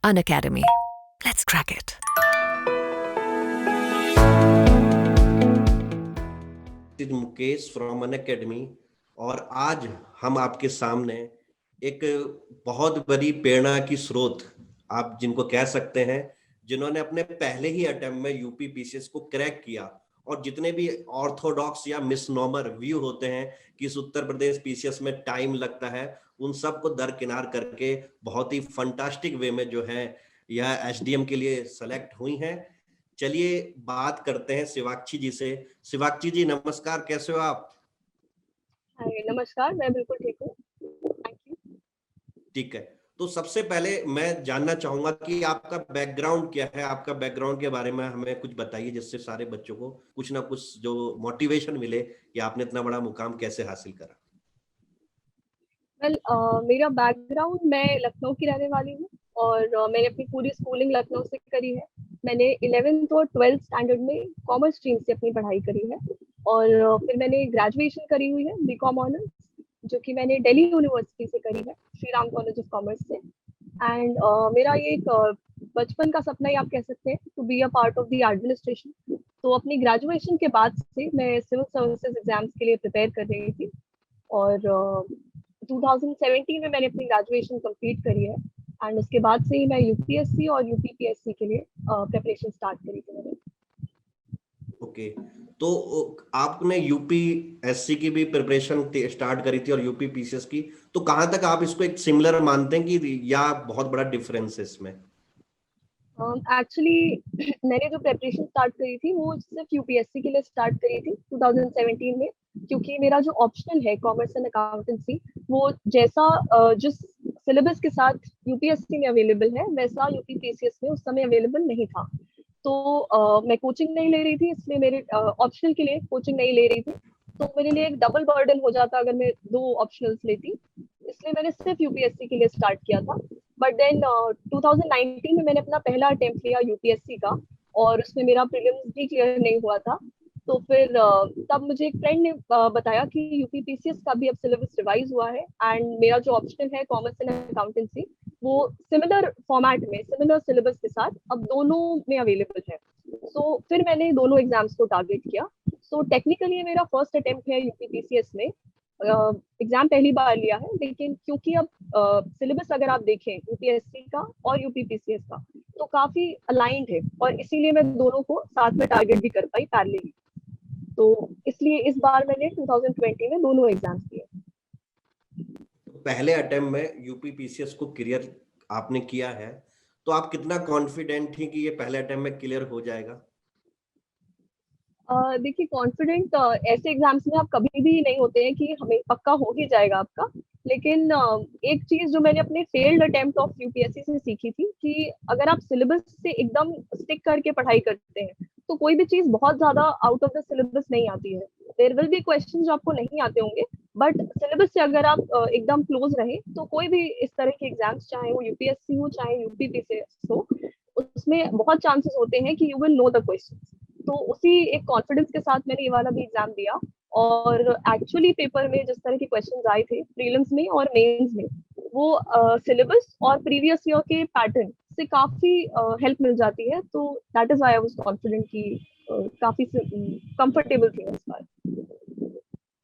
Unacademy. Let's crack it. This is Mukesh from Unacademy. और आज हम आपके सामने एक बहुत बड़ी प्रेरणा की स्रोत, आप जिनको कह सकते हैं, जिन्होंने अपने पहले ही अटेम्प्ट में यूपी पीसीएस को क्रैक किया। और जितने भी ऑर्थोडॉक्स या मिसनॉमर व्यू होते हैं कि इस उत्तर प्रदेश पीसीएस में टाइम लगता है, उन सब को दरकिनार करके बहुत ही फंटास्टिक वे में जो है यह एसडीएम के लिए सेलेक्ट हुई हैं। चलिए बात करते हैं शिवाक्षी जी से। शिवाक्षी जी नमस्कार, कैसे हो आप? हाय नमस्कार, मैं बिल्कुल ठीक हूँ, थैंक यू। ठीक है, तो सबसे पहले मैं जानना चाहूंगा कि आपका बैकग्राउंड क्या है। आपका बैकग्राउंड के बारे में हमें कुछ बताइए, जिससे सारे बच्चों को कुछ ना कुछ जो मोटिवेशन मिले कि आपने इतना बड़ा मुकाम कैसे हासिल करा। मेरा बैकग्राउंड, मैं लखनऊ की रहने वाली हूँ और मैंने अपनी पूरी स्कूलिंग लखनऊ से करी है। मैंने 11th और 12th स्टैंडर्ड में कॉमर्स स्ट्रीम से अपनी पढ़ाई करी है और फिर मैंने ग्रेजुएशन करी हुई है बीकॉम ऑनर्स, जो कि मैंने दिल्ली यूनिवर्सिटी से करी है, Shri Ram college of commerce से। एंड मेरा ये एक बचपन का सपना ही आप कह सकते हैं, to be a part of the administration. तो अपनी ग्रेजुएशन के बाद से मैं सिविल सर्विसेज एग्जाम्स के लिए प्रिपेयर कर रही थी और 2017 में मैंने अपनी ग्रेजुएशन कंप्लीट करी है एंड उसके बाद से ही मैं यूपीएससी और यूपीपीएससी के लिए प्रिपरेशन स्टार्ट करी थी मैंने। ओके, तो आपने यूपीएससी की भी प्रिपरेशन स्टार्ट करी थी और यूपी पीसीएस की, तो कहाँ तक आप इसको एक सिमिलर मानते हैं कि या बहुत बड़ा डिफरेंस है इसमें? एक्चुअली मैंने जो प्रिपरेशन स्टार्ट करी थी वो सिर्फ यूपीएससी के लिए स्टार्ट करी थी 2017 में, क्योंकि मेरा जो ऑप्शनल है कॉमर्स एंड अकाउंटेंसी, वो जैसा जिस सिलेबस के साथ यूपीएससी में अवेलेबल है वैसा यूपीपीसीएस में उस समय अवेलेबल नहीं था। तो मैं कोचिंग नहीं ले रही थी, इसलिए मेरे ऑप्शनल के लिए कोचिंग नहीं ले रही थी, तो मेरे लिए एक डबल बर्डन हो जाता अगर मैं दो ऑप्शनल्स लेती, इसलिए मैंने सिर्फ यूपीएससी के लिए स्टार्ट किया था। बट देन 2019 में मैंने अपना पहला अटेम्प्ट लिया यूपीएससी का और उसमें मेरा प्रीलिम्स भी क्लियर नहीं हुआ था। तो फिर तब मुझे एक फ्रेंड ने बताया कि यूपीपीसीएस का भी अब सिलेबस रिवाइज हुआ है एंड मेरा जो ऑप्शन है कॉमर्स एंड अकाउंटेंसी वो सिमिलर फॉर्मेट में सिमिलर सिलेबस के साथ अब दोनों में अवेलेबल है। तो फिर मैंने दोनों एग्जाम्स को टारगेट किया। सो टेक्निकली मेरा फर्स्ट अटेम्प्ट है यूपीपीसीएस में, एग्जाम पहली बार लिया है, लेकिन क्योंकि अब सिलेबस अगर आप देखें यूपीएससी का और यूपीपीसीएस का तो काफी अलाइंड है और इसीलिए मैं दोनों को साथ में टारगेट भी कर पाई पैरेलली। तो इसलिए इस बार मैंने 2020 में दोनों एग्जाम्स दिए। पहले अटेम्प्ट में यूपी पीसीएस को क्लियर आपने किया है, तो आप कितना कॉन्फिडेंट हैं कि ये पहले अटेम्प्ट में क्लियर हो जाएगा? देखिए कॉन्फिडेंट ऐसे एग्जाम्स में आप कभी भी नहीं होते हैं कि हमें पक्का हो ही जाएगा आपका, लेकिन एक चीज जो मैंने अपने फेल्ड अटेम्प्ट ऑफ यूपीएससी से सीखी थी कि अगर आप सिलेबस से एकदम स्टिक करके पढ़ाई करते हैं तो कोई भी चीज बहुत ज्यादा आउट ऑफ द सिलेबस नहीं आती है। देयर विल बी क्वेश्चन जो आपको नहीं आते होंगे, बट सिलेबस से अगर आप एकदम क्लोज रहे तो कोई भी इस तरह के एग्जाम्स, चाहे वो यूपीएससी हो चाहे यूपीपीसीएस हो, उसमें बहुत चांसेस होते हैं कि you will know the question. तो उसी एक कॉन्फिडेंस के साथ मैंने ये वाला भी एग्जाम दिया और एक्चुअली पेपर में जिस तरह के क्वेश्चंस आए थे प्रीलिम्स में और मेंस में, वो सिलेबस और प्रीवियस ईयर के पैटर्न से काफी हेल्प मिल जाती है। तो that is why I was confident कि काफी कंफर्टेबल थी मैं इस बार।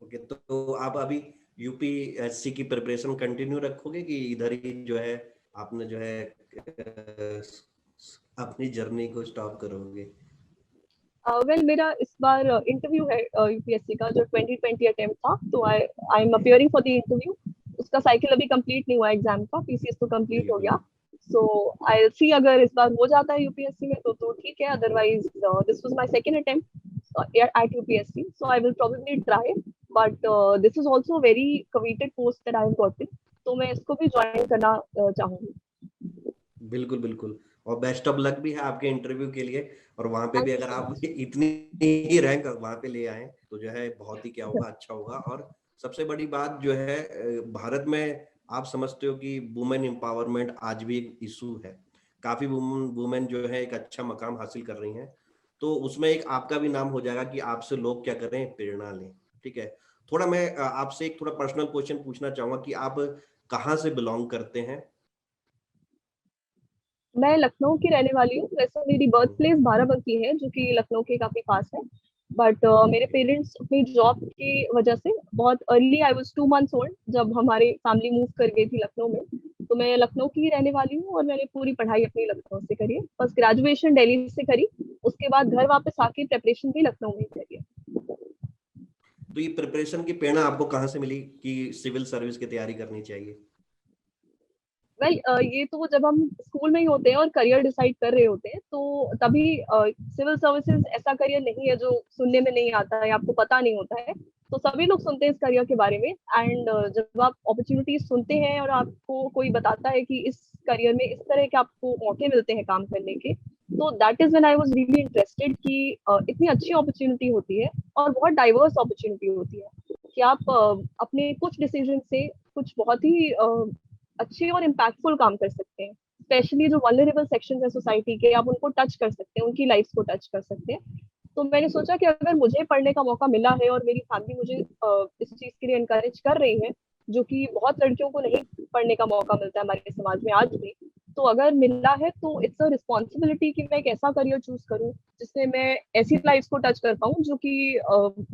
ओके, तो आप अभी यूपीएससी की प्रिपरेशन कंटिन्यू रखोगे कि इधर ही जो है आपने जो है अपनी जर्नी को स्टॉप करोगे? वेल मेरा इस बार इंटरव्यू है यूपीएससी का जो 2020 अटेम्प्ट था, तो I am appearing for the interview. उसका साइकिल अभी कंप्लीट नहीं हुआ एग्जाम का, पीसीएस तो कंप्लीट हो गया। सो आई सी अगर इस बार हो जाता है यूपीएससी में तो ठीक है, otherwise this was my second attempt at UPSC, so I will probably try, but this is also very coveted post that I am getting, तो मैं इसको भी ज्वाइन करना चाहूंगी। बिल्कुल बिल्कुल, और बेस्ट ऑफ लक भी है आपके इंटरव्यू के लिए। और वहां पे थैंक भी यू अगर सो आप मच। इतनी ही रैंक वहां पे ले आए तो जो है बहुत ही क्या होगा, अच्छा होगा। और सबसे बड़ी बात जो है भारत में आप समझते हो कि वुमेन एम्पावरमेंट आज भी एक इशू है। काफी वुमेन जो है एक अच्छा मकाम हासिल कर रही हैं, तो उसमें एक आपका भी नाम हो जाएगा कि आपसे लोग क्या करें, प्रेरणा लें। ठीक है, थोड़ा मैं आपसे एक थोड़ा पर्सनल क्वेश्चन पूछना चाहूंगा कि आप कहाँ से बिलोंग करते हैं? मैं लखनऊ की रहने वाली हूँ। वैसे मेरी बर्थ प्लेस बाराबंकी है, जो कि लखनऊ के काफी पास है। बट मेरे पेरेंट्स अपनी जॉब की वजह से बहुत early, I was 2 months old जब हमारी फैमिली मूव कर गई थी लखनऊ में। तो मैं लखनऊ की ही रहने वाली हूँ और मैंने पूरी पढ़ाई अपनी लखनऊ से करी है। बस ग्रेजुएशन दिल्ली से करी, उसके बाद घर वापस आके प्रेपरेशन भी लखनऊ में ही करी है। तो ये प्रिपरेशन की प्रेरणा आपको कहाँ से मिली कि सिविल सर्विस की तैयारी करनी चाहिए? वेल ये तो जब हम स्कूल में ही होते हैं और करियर डिसाइड कर रहे होते हैं, तो तभी सिविल सर्विसेज ऐसा करियर नहीं है जो सुनने में नहीं आता है, आपको पता नहीं होता है। तो सभी लोग सुनते हैं इस करियर के बारे में, एंड जब आप अपॉर्चुनिटीज सुनते हैं और आपको कोई बताता है कि इस करियर में इस तरह के आपको मौके मिलते हैं काम करने के, तो that is when I was really interested कि इतनी अच्छी अपॉर्चुनिटी होती है और बहुत डाइवर्स अपॉर्चुनिटी होती है कि आप अपने कुछ डिसीजन से कुछ बहुत ही अच्छे और इम्पैक्टफुल काम कर सकते हैं। स्पेशली जो वल्नरेबल सेक्शन है सोसाइटी के, आप उनको टच कर सकते हैं, उनकी लाइफ को टच कर सकते हैं। तो मैंने सोचा कि अगर मुझे पढ़ने का मौका मिला है और मेरी फैमिली मुझे इस चीज के लिए इनकरेज कर रही है, जो कि बहुत लड़कियों को नहीं पढ़ने का मौका मिलता है हमारे समाज में आज भी, तो अगर मिला है तो इट्स अ रिस्पॉन्सिबिलिटी कि मैं एक ऐसा करियर चूज करूं जिससे मैं ऐसी लाइफ को टच कर पाऊं जो कि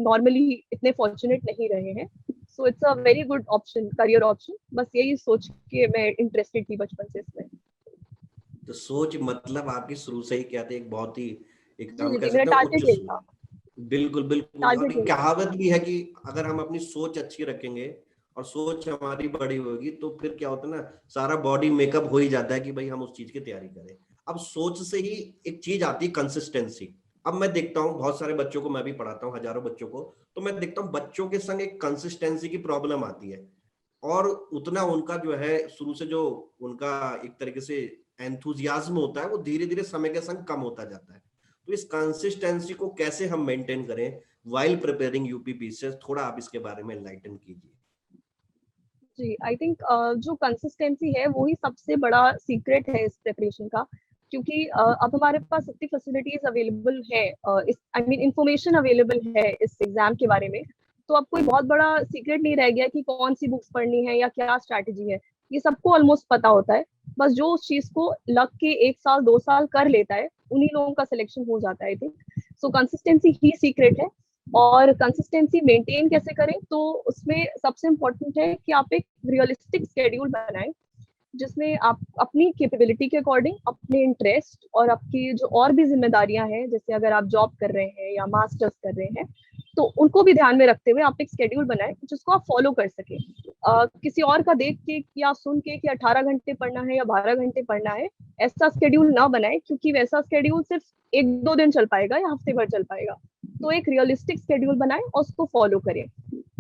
नॉर्मली इतने फॉर्चुनेट नहीं रहे हैं। So it's a very good option, career option. बस यही सोच के मैं इंटरेस्टेड थी बचपन से इसमें। तो सोच मतलब आपकी शुरू से ही क्या थी, एक बहुत ही, एक जी हम जी कह जी, मेरा सकते हैं उच्च टारगेट यही था। बिल्कुल बिल्कुल। और टारगेट एक यही था। कहावत भी है कि अगर हम अपनी सोच अच्छी रखेंगे और सोच हमारी बड़ी होगी तो फिर क्या होता है ना, सारा बॉडी मेकअप हो ही जाता है कि भाई हम उस चीज की तैयारी करें। अब सोच से ही एक चीज आती है, कंसिस्टेंसी। अब मैं देखता हूँ बहुत सारे बच्चों को, मैं भी पढ़ाता हूँ हजारों बच्चों को, तो मैं देखता हूँ बच्चों के संग एक कंसिस्टेंसी की प्रॉब्लम आती है। और उतना उनका जो है शुरू से जो उनका एक तरीके से एंथुजियाज्म होता है वो धीरे धीरे समय के संग कम होता जाता है। तो इस कंसिस्टेंसी को कैसे हम मेंटेन करें वाइल प्रिपेयरिंग यूपीपीसीएस, थोड़ा आप इसके बारे में एनलाइटन कीजिए। जी, आई थिंक जो कंसिस्टेंसी है वो ही सबसे बड़ा सीक्रेट है इस प्रिपरेशन का। क्योंकि अब हमारे पास इतनी फैसिलिटीज अवेलेबल है, इस आई मीन इंफॉर्मेशन अवेलेबल है इस एग्जाम के बारे में। तो अब कोई बहुत बड़ा सीक्रेट नहीं रह गया कि कौन सी बुक्स पढ़नी है या क्या स्ट्रैटेजी है। ये सबको ऑलमोस्ट पता होता है। बस जो उस चीज को लग के 1 साल 2 साल कर लेता है, उन्हीं लोगों का सिलेक्शन हो जाता है। I think so consistency he secret है। और कंसिस्टेंसी मेंटेन कैसे करें, तो उसमें सबसे इम्पोर्टेंट है कि आप एक रियलिस्टिक शेड्यूल बनाएं जिसमें आप अपनी कैपेबिलिटी के अकॉर्डिंग, अपने इंटरेस्ट और आपकी जो और भी जिम्मेदारियां हैं, जैसे अगर आप जॉब कर रहे हैं या मास्टर्स कर रहे हैं, तो उनको भी ध्यान में रखते हुए आप एक शेड्यूल बनाएं जिसको आप फॉलो कर सके। किसी और का देख के या सुन के कि 18 घंटे पढ़ना है या 12 घंटे पढ़ना है, ऐसा शेड्यूल ना बनाए, क्योंकि वैसा शेड्यूल सिर्फ 1 2 दिन चल पाएगा या हफ्ते भर चल पाएगा। तो एक रियलिस्टिक शेड्यूल बनाएं और उसको फॉलो करें।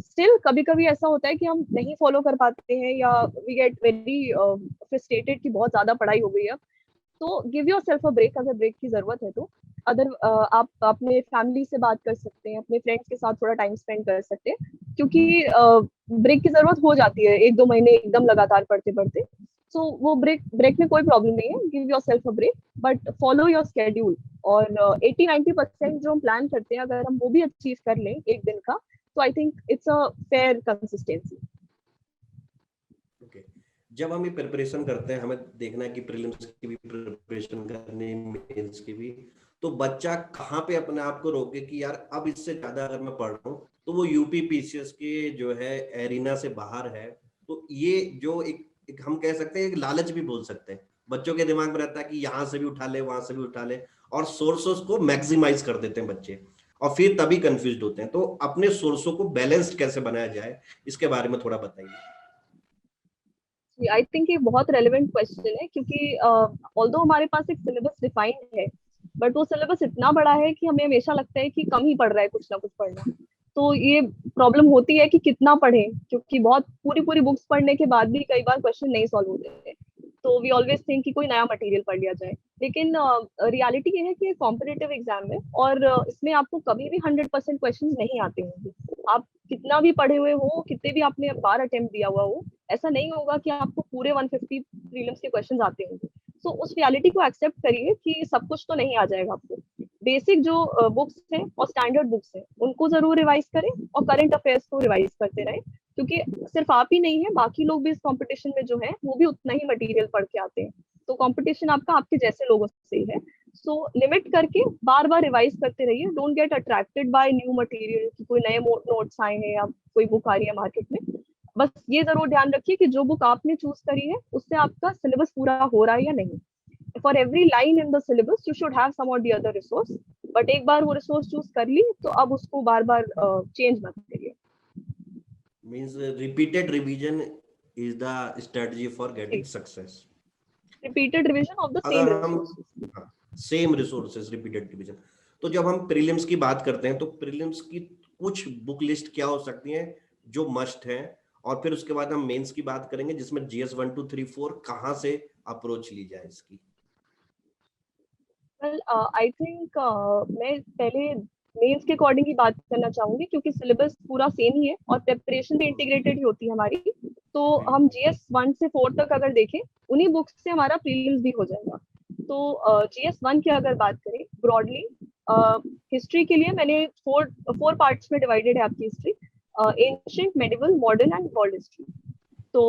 स्टिल कभी कभी ऐसा होता है कि हम नहीं फॉलो कर पाते हैं या वी गेट वेरी फ्रस्ट्रेटेड कि बहुत ज्यादा पढ़ाई हो गई है। तो give yourself a break अगर ब्रेक की जरूरत है तो। अदर आप अपने फैमिली से बात कर सकते हैं, अपने फ्रेंड्स के साथ थोड़ा टाइम स्पेंड कर सकते हैं, क्योंकि ब्रेक की जरूरत हो जाती है 1 2 महीने एकदम लगातार पढ़ते पढ़ते। सो वो ब्रेक ब्रेक में कोई प्रॉब्लम नहीं है, give yourself a break, but follow your schedule. और 80 90% जो हम प्लान करते हैं, अगर हम वो भी अचीव कर लें एक दिन का, तो I think it's a fair consistency. Okay. जब हम ये प्रिपरेशन करते हैं, हमें देखना है कि प्रीलिम्स की भी प्रिपरेशन करनी, मेंस की भी, तो बच्चा कहाँ पे अपने आप को रोके कि यार अब इससे ज्यादा अगर मैं पढ़ रहा हूँ तो वो यूपी पीसीएस के जो है एरिना से बाहर है। तो ये जो एक हम कह सकते हैं, एक लालच भी बोल सकते हैं, बच्चों के दिमाग में रहता है कि यहाँ से भी उठा ले, वहां से भी उठा ले, और सोर्सेस को मैक्सिमाइज कर देते हैं बच्चे, और फिर तभी कंफ्यूज होते हैं। तो अपने सोर्सों को बैलेंस्ड कैसे बनाया जाए, इसके बारे में थोड़ा बताइए। आई थिंक ये बहुत रेलेवेंट क्वेश्चन है, क्योंकि ऑल्दो हमारे पास एक सिलेबस डिफाइंड है, बट वो सिलेबस इतना बड़ा है कि हमें हमेशा लगता है कि कम ही पढ़ रहा है, कुछ ना कुछ पढ़ना। तो ये प्रॉब्लम होती है कि कितना पढ़ें, क्योंकि बहुत पूरी पूरी बुक्स पढ़ने के बाद भी कई बार क्वेश्चन नहीं सॉल्व होते हैं। तो वी ऑलवेज थिंक कि कोई नया मटेरियल पढ़ लिया जाए। लेकिन रियलिटी ये है कि कॉम्पिटेटिव एग्जाम है, और इसमें आपको कभी भी 100% क्वेश्चन नहीं आते होंगे। आप कितना भी पढ़े हुए हो, कितने भी आपने बार अटेम्प्ट दिया हुआ हो, ऐसा नहीं होगा कि आपको पूरे 150 प्रीलिम्स के क्वेश्चन आते होंगे। सो उस रियलिटी को एक्सेप्ट करिए कि सब कुछ तो नहीं आ जाएगा आपको। बेसिक जो बुक्स हैं और स्टैंडर्ड बुक्स हैं उनको जरूर रिवाइज करें, और करंट अफेयर्स को रिवाइज करते रहें, क्योंकि सिर्फ आप ही नहीं है, बाकी लोग भी इस कंपटीशन में जो है वो भी उतना ही मटेरियल पढ़ के आते हैं। तो कंपटीशन आपका आपके जैसे लोगों से ही है। सो लिमिट करके बार बार रिवाइज करते रहिए, don't get attracted by new material कि कोई नए नोट्स आए हैं या कोई बुक आ रही है मार्केट में। बस ये जरूर ध्यान रखिए कि जो बुक आपने चूज करी है उससे आपका सिलेबस पूरा हो रहा है या नहीं। For every line in the syllabus you should have some or the other resource, but एक बार वो रिसोर्स चूज कर ली तो अब उसको बार बार चेंज मत करिए। Means repeated revision is the strategy for getting success. Repeated revision of the same अगर हम resources. Same resources repeated revision, तो जब हम प्रीलिम्स की बात करते हैं तो प्रीलिम्स की कुछ बुक लिस्ट क्या हो सकती हैं जो मस्ट है, और फिर उसके बाद हम मेंस की बात करेंगे जिसमें जीएस 1 2 3 4 कहाँ से अप्रोच ली जाए इसकी। वेल आई थिंक मैं पहले मेंस के अकॉर्डिंग ही बात करना चाहूंगी, क्योंकि सिलेबस पूरा सेम ही है और प्रिपरेशन भी इंटीग्रेटेड ही होती है हमारी। तो हम जीएस 1 से 4 तक अगर देखें, उन्हीं बुक्स से हमारा प्रीलिम्स भी हो जाएगा। तो जीएस 1 की अगर बात करें ब्रॉडली, हिस्ट्री के लिए मैंने फोर पार्ट्स में डिवाइडेड है आपकी history, ancient, medieval, modern and world history. तो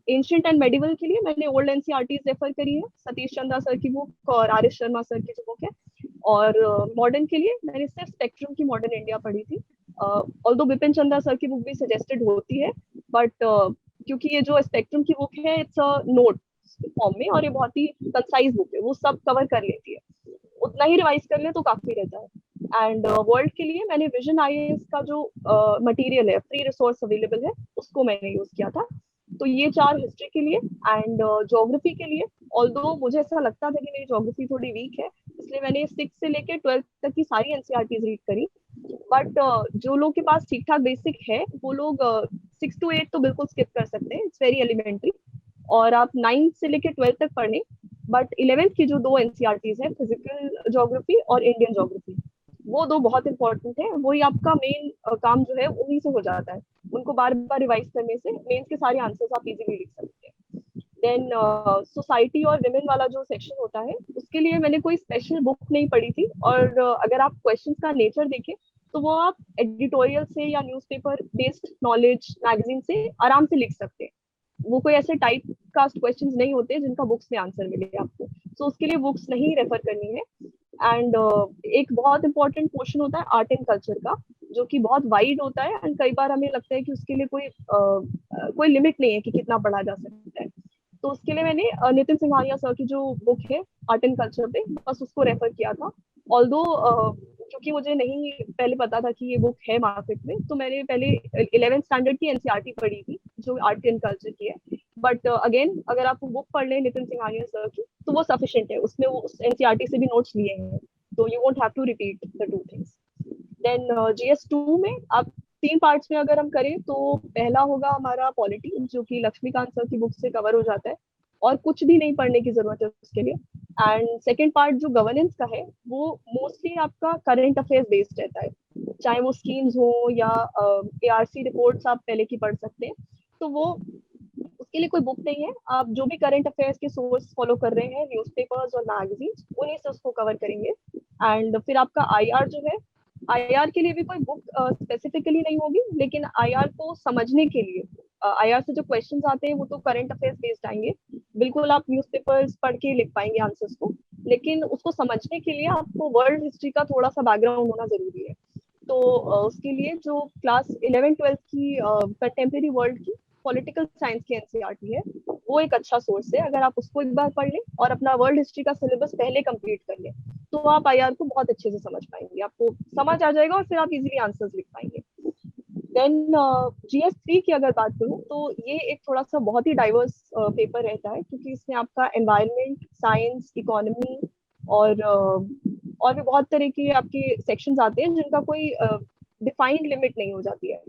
एंशिएंट एंड मेडिवल के लिए मैंने ओल्ड एनसीईआरटीज रेफर करी है, सतीश चंद्रा सर की बुक और आर एस शर्मा सर की जो बुक है। और मॉडर्न के लिए मैंने सिर्फ स्पेक्ट्रम की मॉडर्न इंडिया पढ़ी थी। ऑल्दो बिपिन चंद्रा सर की बुक भी सजेस्टेड होती है, बट क्योंकि ये जो स्पेक्ट्रम की बुक है इट्स अ नोट फॉर्म में और ये बहुत ही कंसाइज बुक है, वो सब कवर कर लेती है, उतना ही रिवाइज कर ले तो काफी रहता है। एंड वर्ल्ड के लिए मैंने विजन आईएएस का जो मटेरियल है, फ्री रिसोर्स अवेलेबल है, उसको मैंने यूज किया था। तो ये चार हिस्ट्री के लिए। एंड ज्योग्राफी के लिए, ऑल्दो मुझे ऐसा लगता था कि मेरी ज्योग्राफी थोड़ी वीक है, इसलिए मैंने 6 से लेकर 12 तक की सारी एनसीईआरटीज रीड करी। बट जो लोग के पास ठीक ठाक बेसिक है वो लोग 6 to 8 तो बिल्कुल स्किप कर सकते हैं, इट्स वेरी एलिमेंट्री। और आप 9 से लेकर 12 तक पढ़ें। बट 11th की जो दो एनसीईआरटीज है, फिजिकल ज्योग्राफी और इंडियन ज्योग्राफी, वो दो बहुत इंपॉर्टेंट है, वही आपका मेन काम जो है उन्हीं से हो जाता है। उनको बार बार रिवाइज करने से मेंस के सारे आंसर्स आप इजीली लिख सकते हैं। देन सोसाइटी और विमेन वाला जो सेक्शन होता है, उसके लिए मैंने कोई स्पेशल बुक नहीं पढ़ी थी। और अगर आप क्वेश्चंस का नेचर देखें तो वो आप एडिटोरियल से या न्यूज़पेपर बेस्ड नॉलेज मैगजीन से आराम से लिख सकते हैं। वो कोई ऐसे टाइप कास्ट क्वेश्चंस नहीं होते जिनका बुक्स में आंसर मिले आपको, तो उसके लिए बुक्स नहीं रेफर करनी है। एंड एक बहुत इंपॉर्टेंट पोर्शन होता है आर्ट एंड कल्चर का, जो कि बहुत वाइड होता है एंड कई बार हमें लगता है कि उसके लिए कोई लिमिट नहीं है कि कितना पढ़ा जा सकता है। तो उसके लिए मैंने नितिन सिंघानिया सर की जो बुक है आर्ट एंड कल्चर पे, बस उसको रेफर किया था। ऑल्दो क्योंकि मुझे नहीं पहले पता था कि ये बुक है मार्केट में, तो मैंने पहले 11th स्टैंडर्ड की एनसीईआरटी पढ़ी थी जो आर्ट एंड कल्चर की है। बट अगेन अगर आप बुक पढ़ लें नितिन सिंघानिया सर की तो वो सफिशिएंट है, उसमें वो उस एनसीईआरटी से भी नोट्स लिए हैं, तो you won't have to repeat the two things. Then GS 2 में आप 3 पार्ट्स में अगर हम करें तो पहला होगा हमारा पॉलिटी, जो कि लक्ष्मीकांत सर की बुक से कवर हो जाता है और कुछ भी नहीं पढ़ने की जरूरत है उसके लिए। एंड सेकेंड पार्ट जो गवर्नेंस का है, वो मोस्टली आपका करंट अफेयर्स बेस्ड रहता है, चाहे वो स्कीम्स हो या एआरसी रिपोर्ट्स आप पहले की पढ़ सकते हैं। तो वो उसके लिए कोई बुक नहीं है, आप जो भी करंट अफेयर्स के सोर्स फॉलो कर रहे हैं, न्यूज़पेपर्स और मैगजीन्स, उन्हीं से उसको कवर करेंगे। एंड फिर आपका आईआर जो है, आईआर के लिए भी कोई बुक स्पेसिफिकली नहीं होगी, लेकिन आईआर को समझने के लिए आईआर से जो क्वेश्चंस आते हैं वो तो करंट अफेयर्स बेस्ड आएंगे, बिल्कुल आप न्यूज़पेपर्स पढ़ के लिख पाएंगे आंसर्स को, लेकिन उसको समझने के लिए आपको वर्ल्ड हिस्ट्री का थोड़ा सा बैकग्राउंड होना जरूरी है। तो उसके लिए जो क्लास 11-12 की कंटेम्प्रेरी वर्ल्ड की पॉलिटिकल साइंस की एनसीईआरटी है, वो एक अच्छा सोर्स है। अगर आप उसको एक बार पढ़ लें और अपना वर्ल्ड हिस्ट्री का सिलेबस पहले कंप्लीट कर लें तो आप आईआर को बहुत अच्छे से समझ पाएंगे, आपको समझ आ जाएगा और फिर आप इजीली आंसर्स लिख पाएंगे। देन जीएस 3 की अगर बात करूँ तो ये एक थोड़ा सा बहुत ही डाइवर्स पेपर रहता है, क्योंकि इसमें आपका एनवायरनमेंट, साइंस, इकोनॉमी और भी बहुत तरह के आपके सेक्शंस आते हैं जिनका कोई डिफाइंड लिमिट नहीं हो जाती है।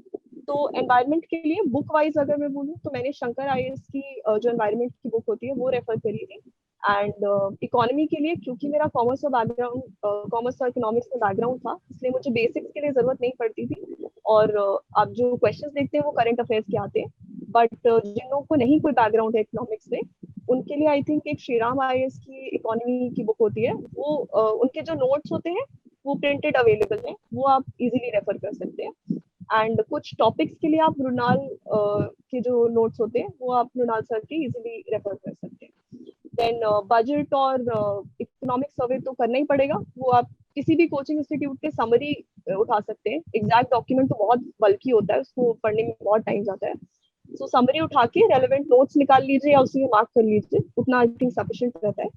तो एनवायरनमेंट के लिए बुक वाइज अगर मैं बोलूँ तो मैंने शंकर आईएएस की जो एनवायरनमेंट की बुक होती है वो रेफर करी थी। एंड इकोनॉमी के लिए, क्योंकि मेरा कॉमर्स और बैकग्राउंड, कॉमर्स और इकोनॉमिक्स में बैकग्राउंड था, इसलिए मुझे बेसिक्स के लिए जरूरत नहीं पड़ती थी। और आप जो क्वेश्चंस देखते हैं वो करंट अफेयर्स के आते हैं। बट जिन लोगों को नहीं कोई बैकग्राउंड है इकोनॉमिक्स में, उनके लिए आई थिंक एक श्रीराम आईएएस की इकोनॉमी की बुक होती है, वो उनके जो नोट्स होते हैं वो प्रिंटेड अवेलेबल है, वो आप इजीली रेफर कर सकते हैं। एंड कुछ टॉपिक्स के लिए आप मृणाल के जो नोट्स होते हैं वो आप मृणाल सर के इजीली रेफर कर सकते हैं। देन बजट और इकोनॉमिक सर्वे तो करना ही पड़ेगा, वो आप किसी भी कोचिंग इंस्टीट्यूट के समरी उठा सकते हैं। एग्जैक्ट डॉक्यूमेंट तो बहुत बल्कि होता है, उसको पढ़ने में बहुत टाइम जाता है। सो समरी उठा के रेलेवेंट नोट्स निकाल लीजिए या उसी में मार्क कर लीजिए, उतना आई थिंक सफिशिएंट रहता है।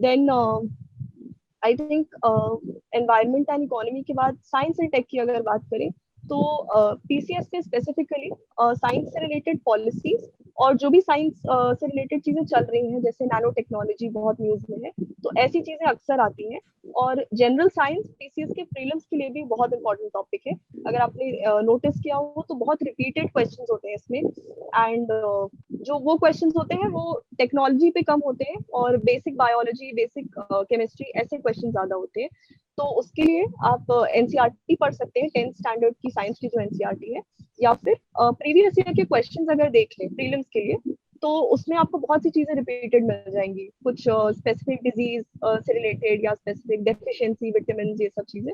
Then I think environment and economy के बाद साइंस एंड टेक की अगर बात करें तो पीसीएस में स्पेसिफिकली साइंस से रिलेटेड पॉलिसीज और जो भी साइंस से रिलेटेड चीजें चल रही हैं, जैसे नैनो टेक्नोलॉजी बहुत न्यूज में है, तो ऐसी चीजें अक्सर आती हैं। और जनरल साइंस पीसीएस के प्रीलिम्स के लिए भी बहुत इंपॉर्टेंट टॉपिक है। अगर आपने नोटिस किया हो तो बहुत रिपीटेड क्वेश्चंस होते हैं इसमें, एंड जो वो क्वेश्चंस होते हैं वो टेक्नोलॉजी पे कम होते हैं और बेसिक बायोलॉजी, बेसिक केमिस्ट्री ऐसे क्वेश्चन ज्यादा होते हैं। तो उसके लिए आप एनसीईआरटी पढ़ सकते हैं, 10th स्टैंडर्ड की साइंस की जो एनसीईआरटी है, या फिर प्रीवियस ईयर के क्वेश्चंस अगर देख लें प्रीलिम्स के लिए, तो उसमें आपको बहुत सी चीजें रिपीटेड मिल जाएंगी, कुछ स्पेसिफिक डिजीज से रिलेटेड या स्पेसिफिक डेफिशिएंसी विटामिन, ये सब चीजें,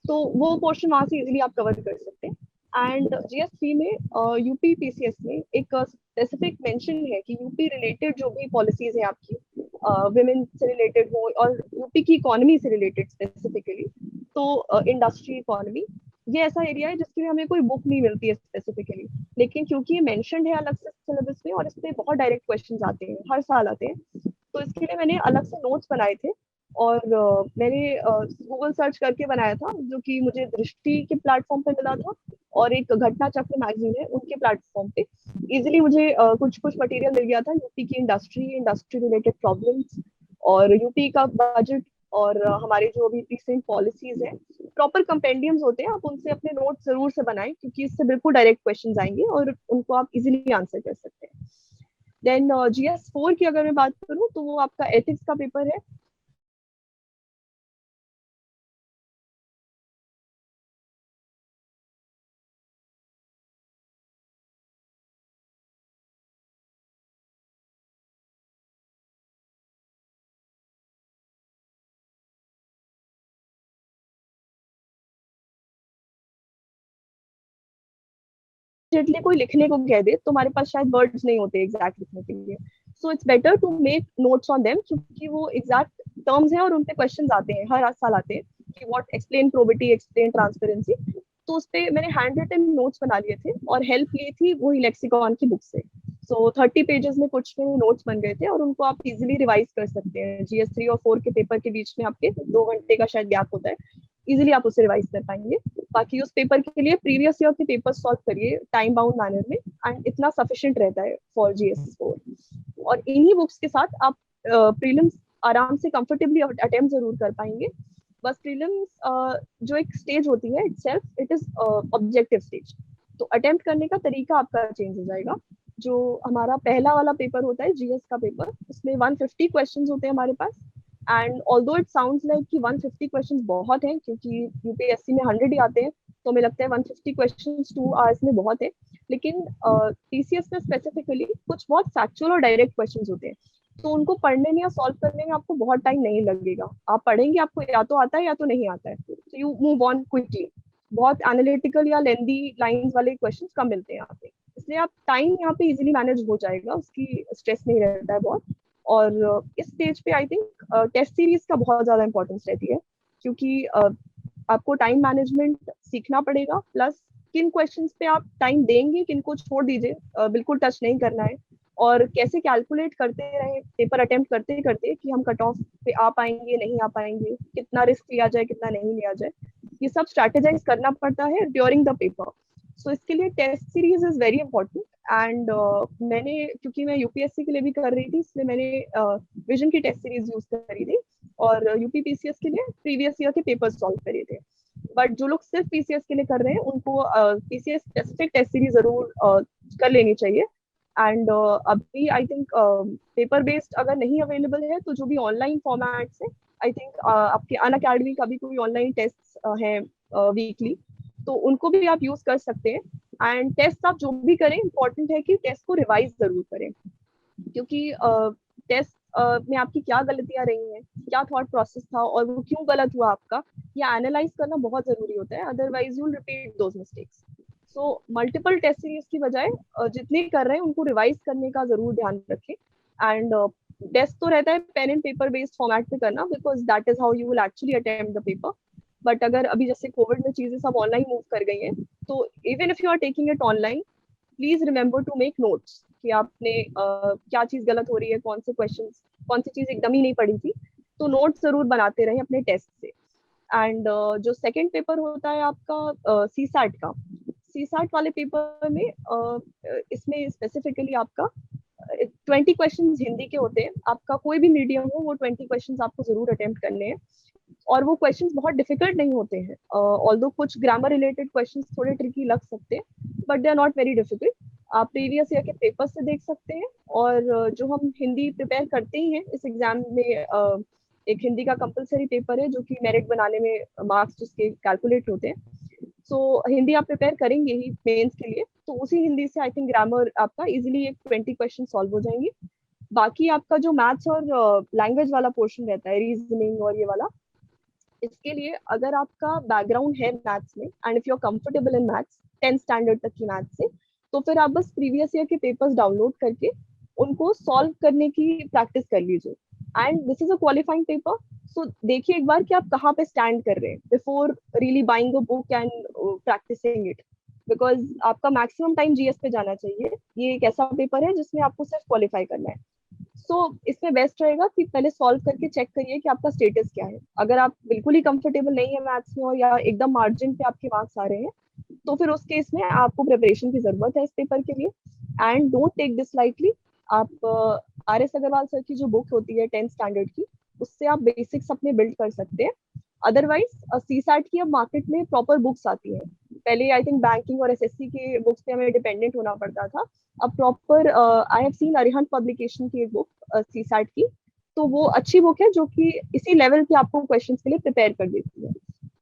तो वो पोर्शन वहां से इजीली आप कवर कर सकते हैं। एंड जीएस3 में यूपी पीसीएस में एक स्पेसिफिक मेंशन है कि यूपी रिलेटेड जो भी पॉलिसीज है आपकी, विमेन से रिलेटेड हो और यूपी की इकोनॉमी से रिलेटेड स्पेसिफिकली, तो इंडस्ट्री इकोनॉमी, ये ऐसा एरिया है जिसके लिए हमें कोई बुक नहीं मिलती है स्पेसिफिकली, लेकिन क्योंकि ये मेंशनड है अलग से सिलेबस में और इस पे बहुत डायरेक्ट क्वेश्चंस आते हैं, हर साल आते हैं, तो इसके लिए मैंने अलग से नोट्स बनाए थे। और मैंने गूगल सर्च करके बनाया था, जो कि मुझे दृष्टि के प्लेटफॉर्म पे मिला था, और एक घटना चक्र मैगजीन है उनके प्लेटफॉर्म पे इजिली मुझे कुछ कुछ मटेरियल मिल गया था, यूपी की इंडस्ट्री रिलेटेड प्रॉब्लम्स और यूपी का बजट और हमारे जो अभी रिसेंट पॉलिसीज है, प्रॉपर कंपेंडियम्स होते हैं, आप उनसे अपने नोट जरूर से बनाएं, क्योंकि इससे बिल्कुल डायरेक्ट क्वेश्चंस आएंगे और उनको आप इजीली आंसर कर सकते हैं। देन जीएस4 की अगर मैं बात करूं तो वो आपका एथिक्स का पेपर है। जितने कोई लिखने को कह दे तो हमारे पास शायद वर्ड्स नहीं होते एग्जैक्ट लिखने के लिए, so it's better to make notes on them, क्योंकि वो एग्जैक्ट टर्म्स हैं और उन पे क्वेश्चंस आते हैं, हर साल आते हैं कि what explain probity, explain transparency. तो उस पे मैंने हैंड रिटन नोट्स बना लिए थे और हेल्प ली थी वही लेक्सिकॉन की बुक से। सो 30 पेजेस में कुछ मेरे नोट्स बन गए थे और उनको आप इजीली रिवाइज कर सकते हैं। जीएस3 और 4 के पेपर के बीच में आपके 2 घंटे का शायद गैप होता है, इजीली आप उसे रिवाइज कर पाएंगे। बाकी उस पेपर के लिए प्रीवियस ईयर के पेपर सॉल्व करिए टाइम बाउंड मैनर में, एंड इतना सफिशिएंट रहता है फॉर जीएस4। और इन्हीं बुक्स के साथ आप प्रीलिम्स आराम से कंफर्टेबली अटेम्प्ट जरूर कर पाएंगे। बस प्रीलिम्स जो एक स्टेज होती है itself, it is objective stage, तो अटेम्प्ट करने का तरीका आपका चेंज हो जाएगा। जो हमारा पहला वाला पेपर होता है जीएस का पेपर, उसमें 150 क्वेश्चंस होते हैं हमारे पास। And although it sounds like कि 150 क्वेश्चंस बहुत हैं, क्योंकि यूपीएससी में 100 ही आते हैं, तो हमें लगता है 150 क्वेश्चंस 2 आवर्स में बहुत है। लेकिन टीसीएस में स्पेसिफिकली कुछ बहुत फैक्चुअल और डायरेक्ट क्वेश्चंस होते हैं, तो उनको पढ़ने में या सॉल्व करने में आपको बहुत टाइम नहीं लगेगा। आप पढ़ेंगे, आपको या तो आता है या तो नहीं आता है, तो यू मूव ऑन क्विकली। बहुत एनालिटिकल या लेंदी लाइंस वाले क्वेश्चंस कम मिलते हैं यहाँ पे, इसलिए आप टाइम यहाँ पे इजीली मैनेज हो जाएगा, उसकी स्ट्रेस नहीं रहता है बहुत। और इस स्टेज पे आई थिंक टेस्ट सीरीज का बहुत ज्यादा इंपॉर्टेंस रहती है, क्योंकि आपको टाइम मैनेजमेंट सीखना पड़ेगा, प्लस किन क्वेश्चंस पे आप टाइम देंगे, किन को छोड़ दीजिए, बिल्कुल टच नहीं करना है। और कैसे कैलकुलेट करते रहे पेपर अटेम्प्ट करते करते कि हम कट ऑफ पे आ पाएंगे नहीं आ पाएंगे, कितना रिस्क लिया जाए कितना नहीं लिया जाए, ये सब स्ट्रैटेजाइज करना पड़ता है ड्यूरिंग द पेपर। सो इसके लिए test series is very important. And मैंने, क्योंकि मैं यूपीएससी के लिए भी कर रही थी, इसलिए मैंने विजन की टेस्ट सीरीज यूज करी थी और यूपी पीसीएस के लिए प्रीवियस ईयर के पेपर सॉल्व करे थे। बट जो लोग सिर्फ पीसीएस के लिए कर रहे हैं उनको पीसीएस स्पेसिफिक टेस्ट सीरीज जरूर कर लेनी चाहिए। एंड अभी आई थिंक पेपर बेस्ड अगर नहीं अवेलेबल है तो जो भी ऑनलाइन फॉर्मेट्स है, आई थिंक आपके अन अकेडमी का भी कोई ऑनलाइन टेस्ट है वीकली, तो उनको भी आप यूज कर सकते हैं। एंड टेस्ट आप जो भी करें, इंपॉर्टेंट है कि टेस्ट को रिवाइज जरूर करें, क्योंकि टेस्ट में आपकी क्या गलतियां रही हैं, क्या थॉट प्रोसेस था और वो क्यों गलत हुआ आपका, ये एनालाइज करना बहुत जरूरी होता है, otherwise you will repeat those mistakes. So multiple test series की बजाय जितने कर रहे हैं उनको रिवाइज करने का जरूर ध्यान रखें। एंड बेस्ट तो रहता है pen and paper based format पे करना, because that is how you will actually attempt the paper. But अगर अभी जैसे कोविड में चीजें सब ऑनलाइन मूव कर गई हैं, तो even if you are taking it online, please remember to make notes कि आपने क्या चीज गलत हो रही है, कौन से क्वेश्चंस, कौन सी चीज एकदम ही नहीं पढ़ी थी। तो नोट्स जरूर बनाते रहें अपने टेस्ट से। एंड जो सेकंड पेपर होता है आपका सी सैट का, सी सैट वाले पेपर में इसमें स्पेसिफिकली आपका 20 क्वेश्चन हिंदी के होते हैं। आपका कोई भी मीडियम हो, वो 20 क्वेश्चन आपको जरूर अटेम्प्ट करने हैं। और वो क्वेश्चंस बहुत डिफिकल्ट नहीं होते हैं, ऑल्दो कुछ ग्रामर रिलेटेड क्वेश्चंस थोड़े ट्रिकी लग सकते हैं, but they are not very difficult. आप प्रीवियस ईयर के पेपर से देख सकते हैं। और जो हम हिंदी प्रिपेयर करते ही हैं इस एग्जाम में, एक हिंदी का कंपलसरी पेपर है जो कि मेरिट बनाने में मार्क्स जिसके कैलकुलेट होते हैं। सो हिंदी आप प्रिपेयर करेंगे ही मेंस के लिए, तो उसी हिंदी से आई थिंक ग्रामर आपका इजीली एक 20 क्वेश्चन सॉल्व हो जाएंगे। बाकी आपका जो मैथ्स और लैंग्वेज वाला पोर्शन रहता है, रीजनिंग और ये वाला, इसके लिए अगर आपका बैकग्राउंड है मैथ्स में and if you are comfortable in maths 10th standard तक की मैथ्स से, तो फिर आप बस प्रीवियस ईयर के पेपर्स डाउनलोड करके उनको सॉल्व करने की प्रैक्टिस कर लीजिए। And this is a qualifying paper. So देखिए एक बार कि आप कहाँ पे स्टैंड कर रहे हैं before really buying a book and practising it, because आपका मैक्सिमम टाइम जीएस पे जाना चाहिए। ये एक ऐसा पेपर है जिसमें आपको सिर्फ क्वालिफाई करना है। सो इसमें बेस्ट रहेगा कि पहले सॉल्व करके चेक करिए कि आपका स्टेटस क्या है। अगर आप बिल्कुल ही कंफर्टेबल नहीं है मैथ्स में, और या एकदम मार्जिन पे आपके मार्क्स आ रहे हैं, तो फिर उस केस में आपको प्रिपरेशन की जरूरत है इस पेपर के लिए। And don't take this lightly. आप आर एस अग्रवाल सर की जो बुक होती है 10th स्टैंडर्ड की, उससे आप बेसिक्स अपने बिल्ड कर सकते हैं। अदरवाइज सी सैट की अब मार्केट में प्रॉपर बुक्स आती है। पहले आई थिंक बैंकिंग और एसएससी के बुक्स पे हमें डिपेंडेंट होना पड़ता था। अब proper I have seen Arihant publication की एक बुक सी सैट की, तो वो अच्छी बुक है जो कि इसी लेवल के आपको क्वेश्चंस के लिए प्रिपेयर कर देती है।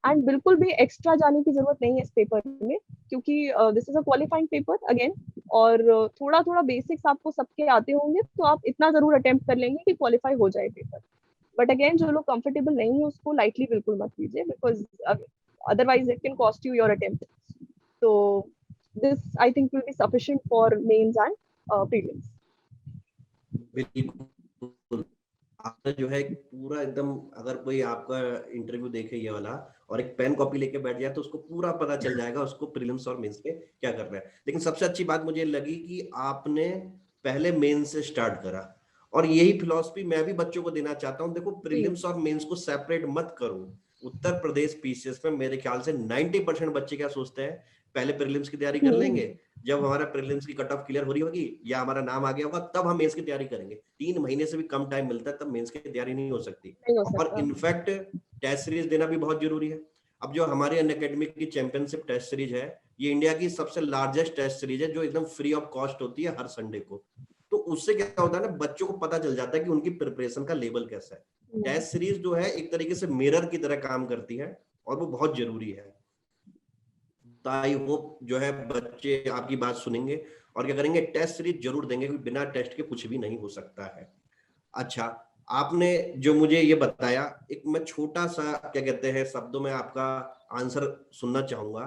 एंड बिल्कुल भी एक्स्ट्रा जाने की जरूरत नहीं है इस पेपर में, क्योंकि this is a qualifying paper again. और थोड़ा थोड़ा बेसिक्स आपको सबके आते होंगे, तो आप इतना जरूर अटेम्प्ट कर लेंगे कि क्वालिफाई हो जाए पेपर। बट अगेन जो लोग कंफर्टेबल नहीं है उसको लाइटली बिल्कुल मत लीजिए, because otherwise it can cost you your attempt. तो this I think will be sufficient for mains and prelims. बिल्कुल। आपने जो है पूरा एकदम, अगर कोई आपका इंटरव्यू देखे ये वाला और एक पेन कॉपी लेके बैठ जाए तो उसको पूरा पता चल जाएगा उसको प्रीलिम्स और मेंस में क्या करना है। लेकिन सबसे अच्छी बात मुझे लगी कि आपने पहले मेंस से स्टार्ट करा, और यही फिलॉसफी मैं भी बच्चों को देना चाहता हूँ। देखो, प्रीलिम्स और मेंस को सेपरेट मत करो। उत्तर प्रदेश पीसीएस में मेरे ख्याल से 90% बच्चे क्या सोचते हैं, पहले प्रीलिम्स की तैयारी कर लेंगे, जब हमारा प्रीलिम्स की कट ऑफ क्लियर हो रही होगी या हमारा नाम आ गया होगा तब हम मेंस की तैयारी करेंगे। 3 महीने से भी कम टाइम मिलता है तब मेंस की तैयारी नहीं हो सकती। नहीं हो और सकता। इनफैक्ट टेस्ट सीरीज देना भी बहुत जरूरी है। अब जो हमारे अनअकैडमी की चैंपियनशिप टेस्ट सीरीज है, ये इंडिया की सबसे लार्जेस्ट टेस्ट सीरीज है जो एकदम फ्री ऑफ कॉस्ट होती है हर संडे को। तो उससे क्या होता है ना, बच्चों को पता चल जाता है कि उनकी प्रिपरेशन का लेवल कैसा है। टेस्ट सीरीज जो है एक तरीके से मिरर की तरह काम करती है और वो बहुत जरूरी है। तो आई होप जो है बच्चे आपकी बात सुनेंगे और क्या करेंगे, टेस्ट सीरीज जरूर देंगे, क्योंकि बिना टेस्ट के कुछ भी नहीं हो सकता है। अच्छा, आपने जो मुझे ये बताया, एक मैं छोटा सा क्या कहते हैं शब्दों में आपका आंसर सुनना चाहूंगा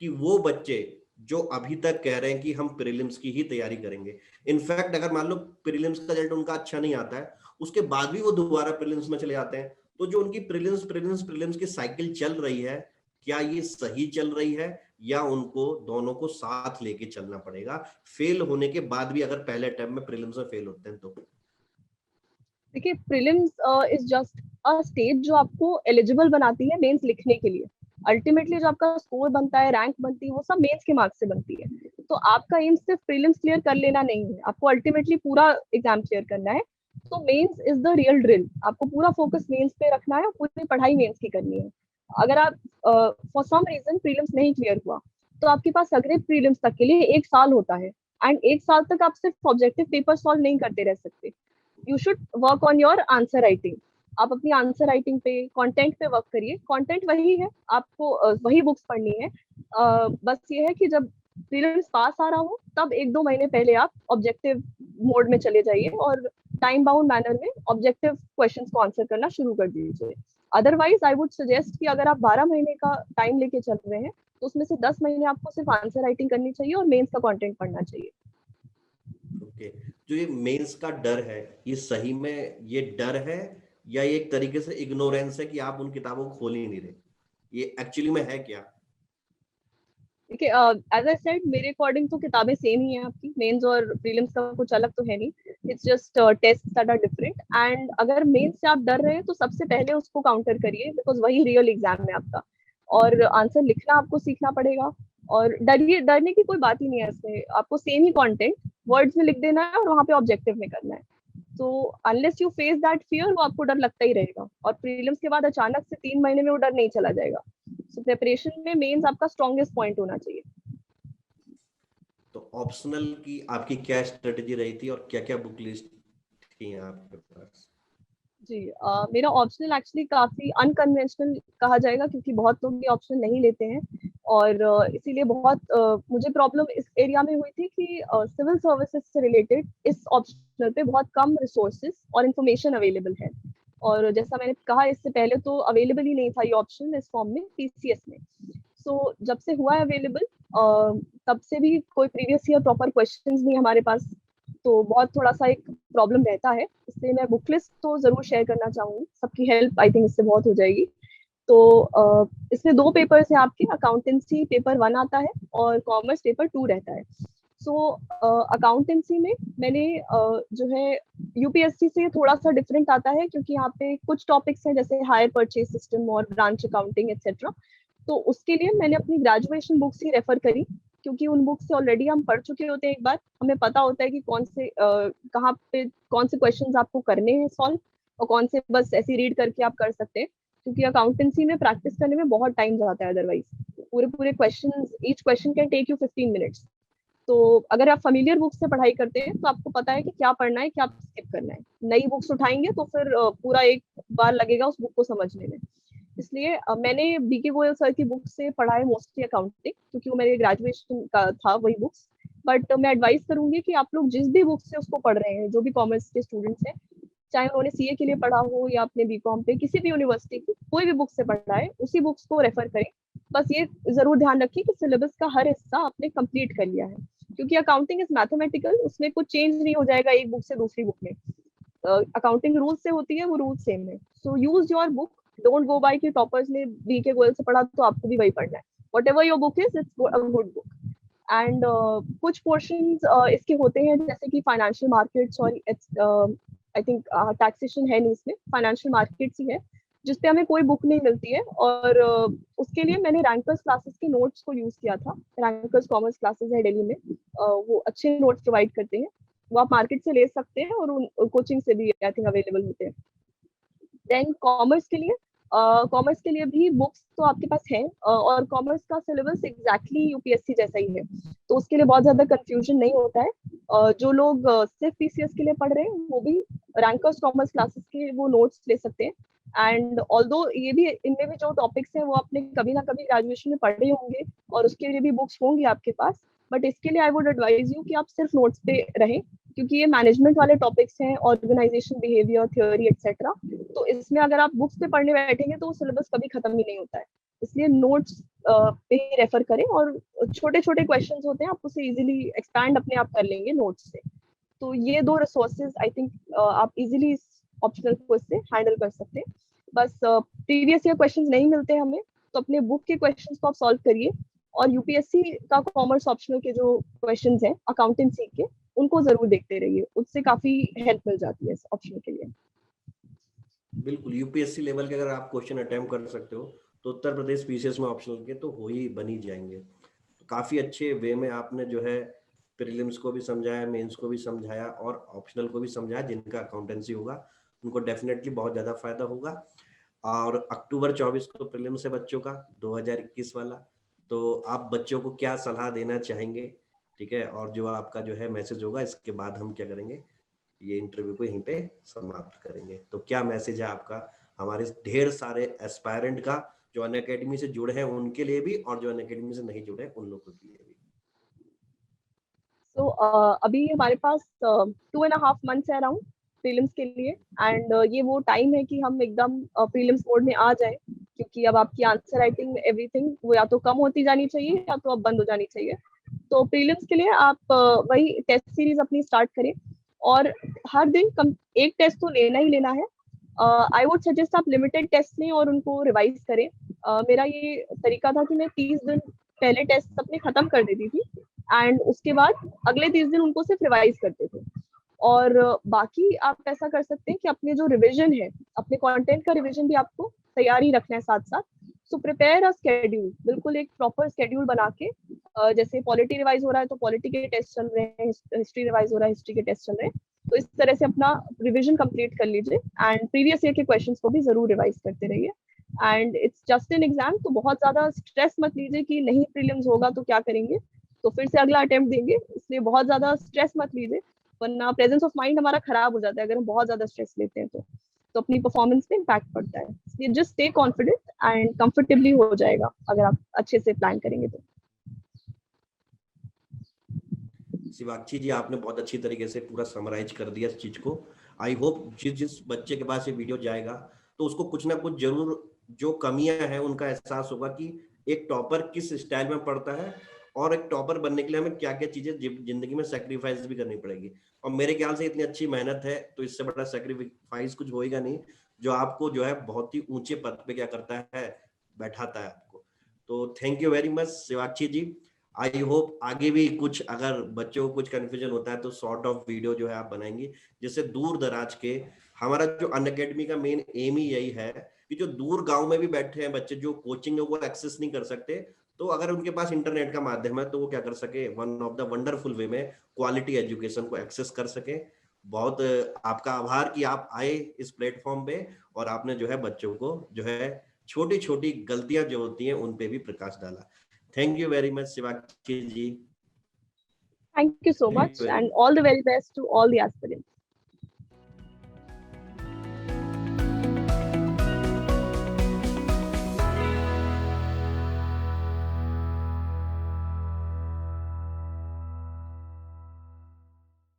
कि वो बच्चे जो अभी तक कह रहे हैं कि हम प्रीलिम्स की ही तैयारी करेंगे, इनफैक्ट अगर मान लो प्रीलिम्स का रिजल्ट उनका अच्छा नहीं आता है, उसके बाद भी वो दोबारा प्रीलिम्स में चले जाते हैं, तो जो उनकी प्रीलिम्स प्रीलिम्स प्रीलिम्स की साइकिल चल रही है, क्या ये सही चल रही है, या उनको दोनों को साथ लेके चलना पड़ेगा, फेल होने के बाद भी अगर पहले अटेम्प्ट में प्रीलिम्स में फेल होते हैं तो? देखिए prelims is just a stage जो आपको एलिजिबल बनाती है मेंस लिखने के लिए। अल्टीमेटली जो आपका स्कोर बनता है, रैंक बनती है, वो सब मेंस के मार्क्स से बनती है। तो आपका एम सिर्फ प्रीलिम्स क्लियर कर लेना नहीं है, आपको अल्टीमेटली पूरा एग्जाम क्लियर करना है। तो mains is the real drill. आपको पूरा फोकस मेंस पे रखना है और पूरी पढ़ाई मेंस की करनी है। अगर आप फॉर सम रीजन प्रीलिम्स नहीं क्लियर हुआ, तो आपके पास अगले प्रीलिम्स तक के लिए 1 साल होता है। एंड 1 साल तक आप सिर्फ ऑब्जेक्टिव पेपर सॉल्व नहीं करते रह सकते। You should work on your answer writing. आप अपनी आंसर राइटिंग पे, कंटेंट पे वर्क करिए। कंटेंट वही है, आपको वही बुक्स पढ़नी है। बस ये है कि जब प्रीलिम्स पास आ रहा हो तब 1-2 महीने पहले आप ऑब्जेक्टिव मोड में चले जाइए और टाइम बाउंड मैनर में ऑब्जेक्टिव क्वेश्चंस को आंसर करना शुरू कर दीजिए। अदरवाइज आई वुड सजेस्ट कि अगर आप 12 महीने का टाइम लेके चल रहे हैं, तो उसमें से 10 महीने आपको सिर्फ आंसर राइटिंग करनी चाहिए और मेंस का कंटेंट पढ़ना चाहिए। ओके, जो ये मेंस का डर है, ये सही में ये डर है या ये एक तरीके से इग्नोरेंस है कि आप उन किताबों को खोल ही नहीं रहे? ये एक्चुअली में है क्या? देखिए, एज आई सेड, मेरे अकॉर्डिंग तो किताबें सेम ही हैं आपकी, मेंस और प्रीलिम्स का कुछ अलग तो है नहीं। It's just test that are different. And अगर मेंस से आप डर रहे हैं तो सबसे पहले उसको काउंटर करिए, बिकॉज वही रियल एग्जाम है आपका। और आंसर लिखना आपको सीखना पड़ेगा। और डरिए, डरने की कोई बात ही नहीं है इसमें, आपको सेम ही कंटेंट वर्ड्स में लिख देना है और वहां पे ऑब्जेक्टिव में करना है। तो unless you face that fear, वो आपको डर लगता ही रहेगा, और प्रीलिम्स के बाद अचानक से 3 महीने में वो डर नहीं चला जाएगा। सो प्रिपरेशन में मेंस आपका स्ट्रॉन्गेस्ट पॉइंट होना चाहिए। तो ऑप्शनल की आपकी क्या स्ट्रेटेजी रही थी और क्या क्या बुक लिस्ट थी आपके पास? जी, मेरा ऑप्शनल एक्चुअली काफी अनकन्वेंशनल कहा जाएगा, क्योंकि बहुत लोग ये ऑप्शन नहीं लेते हैं। और इसीलिए बहुत मुझे प्रॉब्लम इस एरिया में हुई थी कि सिविल सर्विसेज से रिलेटेड इस ऑप्शनल पे बहुत कम रिसोर्सेज और इंफॉर्मेशन अवेलेबल है। और जैसा मैंने कहा, इससे पहले तो अवेलेबल ही नहीं था ये ऑप्शन इस फॉर्म में पीसीएस में। सो जब से हुआ है अवेलेबल, तब से भी कोई प्रीवियस ईयर प्रॉपर क्वेश्चंस नहीं हमारे पास। तो बहुत थोड़ा सा एक प्रॉब्लम रहता है, इसलिए मैं बुक लिस्ट तो जरूर शेयर करना चाहूंगी, सबकी हेल्प आई थिंक इससे बहुत हो जाएगी। तो इसमें 2 पेपर्स हैं आपके, अकाउंटेंसी पेपर 1 आता है और कॉमर्स पेपर 2 रहता है। सो अकाउंटेंसी में मैंने जो है यूपीएससी से थोड़ा सा डिफरेंट आता है, क्योंकि यहाँ पे कुछ टॉपिक्स हैं जैसे हायर परचेज सिस्टम और ब्रांच अकाउंटिंग एक्सेट्रा। तो उसके लिए मैंने अपनी ग्रेजुएशन बुक्स ही रेफर करी, क्योंकि उन बुक से ऑलरेडी हम पढ़ चुके होते हैं एक बार, हमें पता होता है कि कौन से कहाँ पे कौन से क्वेश्चंस आपको करने हैं सॉल्व, और कौन से बस ऐसे रीड करके आप कर सकते हैं। क्योंकि अकाउंटेंसी में प्रैक्टिस करने में बहुत टाइम जाता है, अदरवाइज पूरे पूरे question, each question can take you 15 minutes. तो अगर आप फेमिलियर बुक से पढ़ाई करते हैं तो आपको पता है कि क्या पढ़ना है, क्या स्किप करना है। नई बुक्स उठाएंगे तो फिर पूरा एक बार लगेगा उस बुक को समझने में। इसलिए मैंने बीके गोयल सर की बुक से पढ़ा है मोस्टली अकाउंटिंग, क्योंकि वो मेरे ग्रेजुएशन का था वही बुक्स। बट मैं एडवाइस करूंगी कि आप लोग जिस भी बुक से उसको पढ़ रहे हैं, जो भी कॉमर्स के स्टूडेंट्स हैं, चाहे उन्होंने सीए के लिए पढ़ा हो या अपने बीकॉम पे किसी भी यूनिवर्सिटी की कोई भी बुक से पढ़ा है, उसी बुक्स को रेफर करें। बस ये जरूर ध्यान रखिए कि सिलेबस का हर हिस्सा आपने कंप्लीट कर लिया है, क्योंकि अकाउंटिंग इज मैथमेटिकल, उसमें कुछ चेंज नहीं हो जाएगा एक बुक से दूसरी बुक में। अकाउंटिंग रूल से होती है, वो रूल सेम है। So use your book, don't go by कि टॉपर्स ने बीके गोयल से पढ़ा तो आपको भी वही पढ़ना है। Whatever your book is, it's a good book. And कुछ पोर्शन इसके होते हैं जैसे कि फाइनेंशियल मार्केट्स, और आई थिंक टैक्सेशन है नहीं इसमें, फाइनेंशियल मार्केट्स ही है, जिसपे हमें कोई बुक नहीं मिलती है। और उसके लिए मैंने रैंकर्स क्लासेस के नोट्स को यूज किया था। रैंकर्स कॉमर्स क्लासेस है दिल्ली में, वो अच्छे नोट्स प्रोवाइड करते हैं, वो आप मार्केट से ले सकते हैं, और उन कोचिंग से भी आई थिंक अवेलेबल होते हैं। देन कॉमर्स के लिए भी बुक्स तो आपके पास है, और कॉमर्स का सिलेबस एग्जैक्टली यूपीएससी जैसा ही है, तो उसके लिए बहुत ज्यादा कंफ्यूजन नहीं होता है। जो लोग सिर्फ पीसीएस के लिए पढ़ रहे हैं वो भी रैंकर्स कॉमर्स क्लासेस के वो नोट्स ले सकते हैं। एंड ऑल्दो ये भी, इनमें भी जो टॉपिक्स हैं वो आपने कभी ना कभी ग्रेजुएशन में पढ़े होंगे, और उसके लिए भी बुक्स होंगी आपके पास। बट इसके लिए आई वुड एडवाइज यू कि आप सिर्फ नोट्स पे रहें, क्योंकि ये मैनेजमेंट वाले टॉपिक्स हैं, ऑर्गेनाइजेशन बिहेवियर थ्योरी एक्सेट्रा। तो इसमें अगर आप बुक्स पे पढ़ने बैठेंगे तो सिलेबस कभी खत्म ही नहीं होता है। इसलिए नोट्स पे ही रेफर करें, और छोटे छोटे क्वेश्चन होते हैं, आप उसे इजीली एक्सपैंड अपने आप कर लेंगे नोट्स से। तो ये 2 रिसोर्सेज आई थिंक आप इजीली इस ऑप्शनल को इससे हैंडल कर सकते हैं। बस प्रीवियस ईयर क्वेश्चंस नहीं मिलते हमें, तो अपने बुक के क्वेश्चंस को आप सॉल्व करिए, और यूपीएससी का कॉमर्स ऑप्शनल के जो क्वेश्चंस हैं अकाउंटेंसी के, उनको जरूर देखते रहिए, उससे काफी हेल्प मिल जाती है इस ऑप्शन के लिए। बिल्कुल, यूपीएससी लेवल के अगर आप क्वेश्चन अटेम्प्ट कर सकते हो तो उत्तर प्रदेश पीसीएस में ऑप्शनल के तो हो ही बन ही जाएंगे। तो काफी अच्छे वे में आपने जो है प्रीलिम्स को भी समझाया, मेंस को भी समझाया और ऑप्शनल को भी समझाया। जिनका अकाउंटेंसी होगा उनको डेफिनेटली बहुत ज्यादा फायदा होगा। और अक्टूबर 24 को प्रीलिम्स है बच्चों का 2021 वाला। तो आप बच्चों को क्या सलाह देना चाहेंगे? ठीक है, और जो आपका जो है मैसेज होगा, इसके बाद हम क्या करेंगे, ये इंटरव्यू को यहीं पे समाप्त करेंगे। तो क्या मैसेज है आपका हमारे ढेर सारे एस्पायरेंट का, जो अन अकेडमी से जुड़े हैं उनके लिए भी, और जो अन अकेडमी से नहीं जुड़े उन लोगों के लिए भी? तो अभी हमारे पास 2.5 मंथ्स है अराउंड प्रीलिम्स के लिए। एंड ये वो टाइम है कि हम एकदम प्रीलिम्स मोड में आ जाए, क्योंकि अब आपकी आंसर राइटिंग एवरीथिंग वो या तो कम होती जानी चाहिए या तो अब बंद हो जानी चाहिए। तो प्रीलिम्स के लिए आप वही टेस्ट सीरीज अपनी स्टार्ट करें और हर दिन एक टेस्ट तो लेना ही लेना है। आई वुड सजेस्ट आप लिमिटेड टेस्ट लें और उनको रिवाइज करें। मेरा ये तरीका था कि मैं 30 दिन पहले टेस्ट अपने खत्म कर देती थी एंड उसके बाद अगले 30 दिन उनको सिर्फ रिवाइज करते थे। और बाकी आप ऐसा कर सकते हैं कि अपने जो रिवीजन है, अपने कंटेंट का रिवीजन भी आपको तैयारी रखना है साथ साथ। सो प्रिपेयर अ शेड्यूल, बिल्कुल एक प्रॉपर शेड्यूल बना के, जैसे पॉलिटी रिवाइज हो रहा है तो पॉलिटी के टेस्ट चल रहे हैं, हिस्ट्री रिवाइज हो रहा है, हिस्ट्री के टेस्ट चल रहे हैं, तो इस तरह से अपना रिवीजन कंप्लीट कर लीजिए एंड प्रीवियस ईयर के क्वेश्चंस को भी जरूर रिवाइज करते रहिए। And it's just an exam, तो बहुत ज्यादा स्ट्रेस मत लीजिए कि नहीं प्रीलिम्स होगा तो क्या करेंगे, तो फिर से अगला अटेम्प्ट देंगे, इसलिए बहुत ज्यादा स्ट्रेस मत लीजिए, वरना प्रेजेंस ऑफ माइंड हमारा खराब हो जाता है अगर हम बहुत ज्यादा स्ट्रेस लेते हैं तो अपनी परफॉर्मेंस पे इम्पैक्ट पड़ता है। इसलिए just stay confident and comfortably हो जाएगा अगर आप अच्छे से प्लान करेंगे तो। शिवाक्षी जी, आपने बहुत अच्छी तरीके से पूरा समराइज कर दिया इस चीज को। आई होप जिस बच्चे के पास ये वीडियो जाएगा तो उसको कुछ ना कुछ जरूर जो कमियां हैं उनका एहसास होगा कि एक टॉपर किस स्टाइल में पढ़ता है और एक टॉपर बनने के लिए हमें क्या क्या चीजें जिंदगी में सेक्रीफाइस भी करनी पड़ेगी। और मेरे ख्याल से इतनी अच्छी मेहनत है तो इससे बड़ा सेक्रीफाइस कुछ होएगा नहीं, जो आपको जो है बहुत ही ऊंचे पद पे क्या करता है, बैठाता है आपको। तो thank you very much Shivakshi ji. I hope आगे भी कुछ अगर बच्चों को कुछ कंफ्यूजन होता है तो सॉर्ट ऑफ वीडियो जो है आप बनाएंगी, जिससे दूर दराज के, हमारा जो अनअकैडमी का मेन एम ही यही है कि जो दूर गांव में भी बैठे हैं बच्चे जो कोचिंग है वो एक्सेस नहीं कर सकते, तो अगर उनके पास इंटरनेट का माध्यम है तो वो क्या कर सके, वन ऑफ द वंडरफुल वे में क्वालिटी एजुकेशन को एक्सेस कर सके। बहुत आपका आभार कि आप आए इस प्लेटफॉर्म पे और आपने जो है बच्चों को जो है छोटी छोटी गलतियां जो होती हैं उन पे भी प्रकाश डाला। Thank you very much, Shivakshi ji. Thank you so much and all the very best to all the aspirants.